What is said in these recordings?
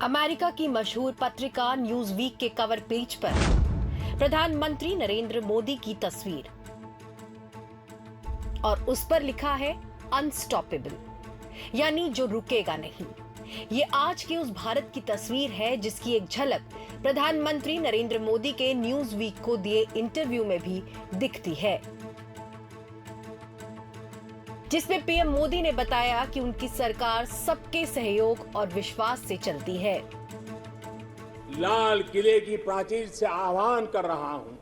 America की मशहूर पत्रिका न्यूज वीक के कवर पेज पर प्रधानमंत्री नरेंद्र मोदी की तस्वीर और उस पर लिखा है अनस्टॉपेबल, यानी जो रुकेगा नहीं। ये आज के उस भारत की तस्वीर है जिसकी एक झलक प्रधानमंत्री नरेंद्र मोदी के न्यूज वीक को दिए इंटरव्यू में भी दिखती है, जिसमें पीएम मोदी ने बताया कि उनकी सरकार सबके सहयोग और विश्वास से चलती है। लाल किले की प्राचीर से आह्वान कर रहा हूं,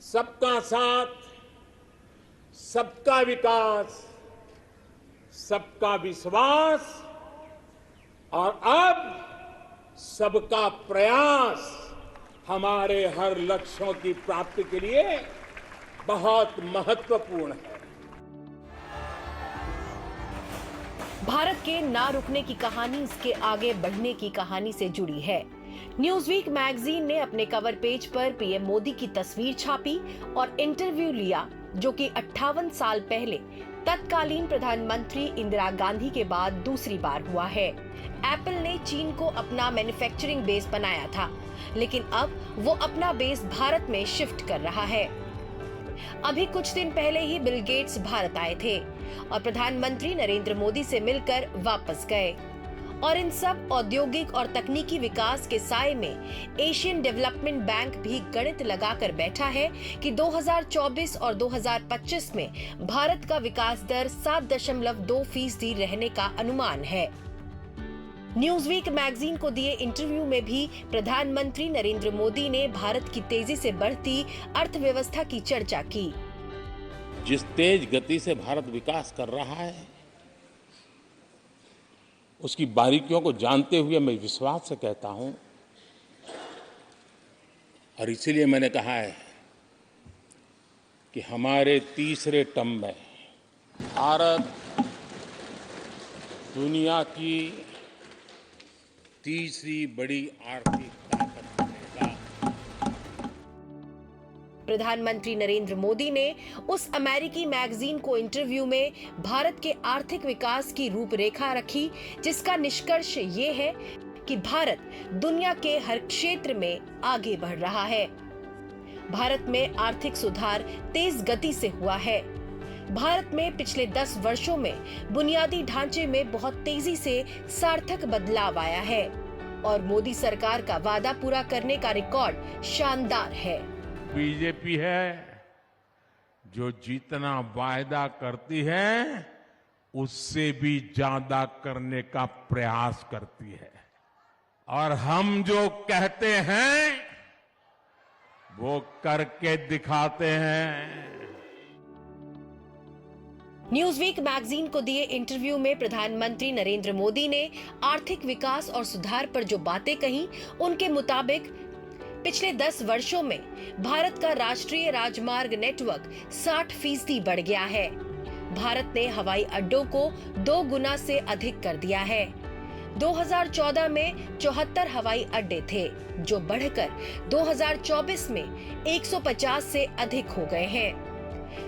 सबका साथ, सबका विकास, सबका विश्वास और अब सबका प्रयास हमारे हर लक्ष्यों की प्राप्ति के लिए बहुत महत्वपूर्ण है। भारत के ना रुकने की कहानी इसके आगे बढ़ने की कहानी से जुड़ी है। न्यूज़वीक मैगजीन ने अपने कवर पेज पर पीएम मोदी की तस्वीर छापी और इंटरव्यू लिया, जो कि 58 साल पहले तत्कालीन प्रधानमंत्री इंदिरा गांधी के बाद दूसरी बार हुआ है। एप्पल ने चीन को अपना मैन्युफैक्चरिंग बेस बनाया था, लेकिन अब वो अपना बेस भारत में शिफ्ट कर रहा है। अभी कुछ दिन पहले ही बिल गेट्स भारत आए थे और प्रधानमंत्री नरेंद्र मोदी से मिलकर वापस गए, और इन सब औद्योगिक और तकनीकी विकास के साए में एशियन डेवलपमेंट बैंक भी गणित लगाकर बैठा है कि 2024 और 2025 में भारत का विकास दर 7.2% रहने का अनुमान है। न्यूज़वीक मैगजीन को दिए इंटरव्यू में भी प्रधानमंत्री नरेंद्र मोदी ने भारत की तेजी से बढ़ती अर्थव्यवस्था की चर्चा की। जिस तेज गति से भारत विकास कर रहा है, उसकी बारीकियों को जानते हुए मैं विश्वास से कहता हूं, और इसीलिए मैंने कहा है कि हमारे तीसरे टर्म में भारत दुनिया की तीसरी बड़ी आर्थिक ताकत बनेगा। प्रधानमंत्री नरेंद्र मोदी ने उस अमेरिकी मैगजीन को इंटरव्यू में भारत के आर्थिक विकास की रूपरेखा रखी, जिसका निष्कर्ष ये है कि भारत दुनिया के हर क्षेत्र में आगे बढ़ रहा है। भारत में आर्थिक सुधार तेज गति से हुआ है। भारत में पिछले 10 वर्षों में बुनियादी ढांचे में बहुत तेजी से सार्थक बदलाव आया है और मोदी सरकार का वादा पूरा करने का रिकॉर्ड शानदार है। बीजेपी है जो जितना वायदा करती है उससे भी ज्यादा करने का प्रयास करती है, और हम जो कहते हैं वो करके दिखाते हैं। न्यूज़वीक मैगजीन को दिए इंटरव्यू में प्रधानमंत्री नरेंद्र मोदी ने आर्थिक विकास और सुधार पर जो बातें कही, उनके मुताबिक पिछले 10 वर्षों में भारत का राष्ट्रीय राजमार्ग नेटवर्क 60% बढ़ गया है। भारत ने हवाई अड्डों को 2 गुना से अधिक कर दिया है। 2014 में 74 हवाई अड्डे थे, जो बढ़कर 2024 में 150 से अधिक हो गए हैं।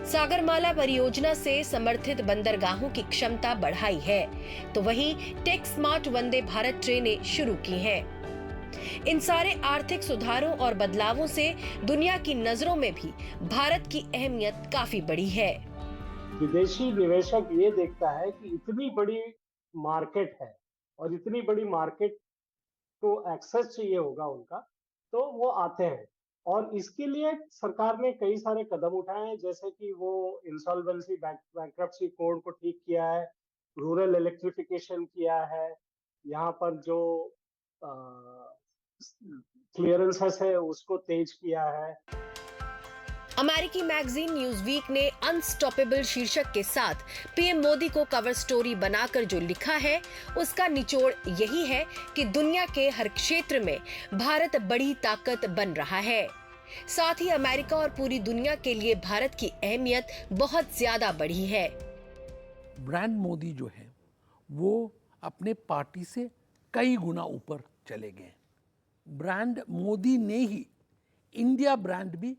सागरमाला परियोजना से समर्थित बंदरगाहों की क्षमता बढ़ाई है, तो वहीं टेक स्मार्ट वंदे भारत ट्रेनें शुरू की हैं। इन सारे आर्थिक सुधारों और बदलावों से दुनिया की नजरों में भी भारत की अहमियत काफी बढ़ी है। विदेशी निवेशक ये देखता है कि इतनी बड़ी मार्केट है और इतनी बड़ी मार्केट को एक्सेस चाहिए होगा उनका, तो वो आते हैं। और इसके लिए सरकार ने कई सारे कदम उठाए हैं, जैसे कि वो इंसॉल्वेंसी बैंक्रप्सी कोड को ठीक किया है, रूरल इलेक्ट्रिफिकेशन किया है, यहाँ पर जो क्लियरेंसेस है उसको तेज किया है। अमेरिकी मैगजीन न्यूज़वीक ने अनस्टॉपेबल शीर्षक के साथ पीएम मोदी को कवर स्टोरी बनाकर जो लिखा है, उसका निचोड़ यही है कि दुनिया के हर क्षेत्र में भारत बड़ी ताकत बन रहा है। साथ ही अमेरिका और पूरी दुनिया के लिए भारत की अहमियत बहुत ज्यादा बढ़ी है। ब्रांड मोदी जो है वो अपने पार्टी से कई गुना ऊपर चले गए। ब्रांड मोदी ने ही इंडिया ब्रांड भी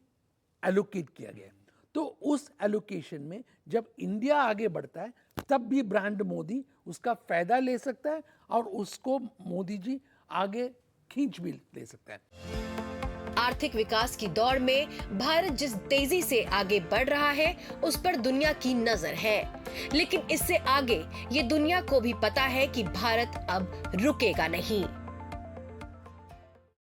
एलोकेट किया गया। तो उस एलोकेशन में जब इंडिया आगे बढ़ता है तब भी ब्रांड मोदी उसका फायदा ले सकता है और उसको मोदी जी आगे खींच भी ले सकता है। आर्थिक विकास की दौड़ में भारत जिस तेजी से आगे बढ़ रहा है उस पर दुनिया की नजर है, लेकिन इससे आगे ये दुनिया को भी पता है कि भारत अब रुकेगा नहीं।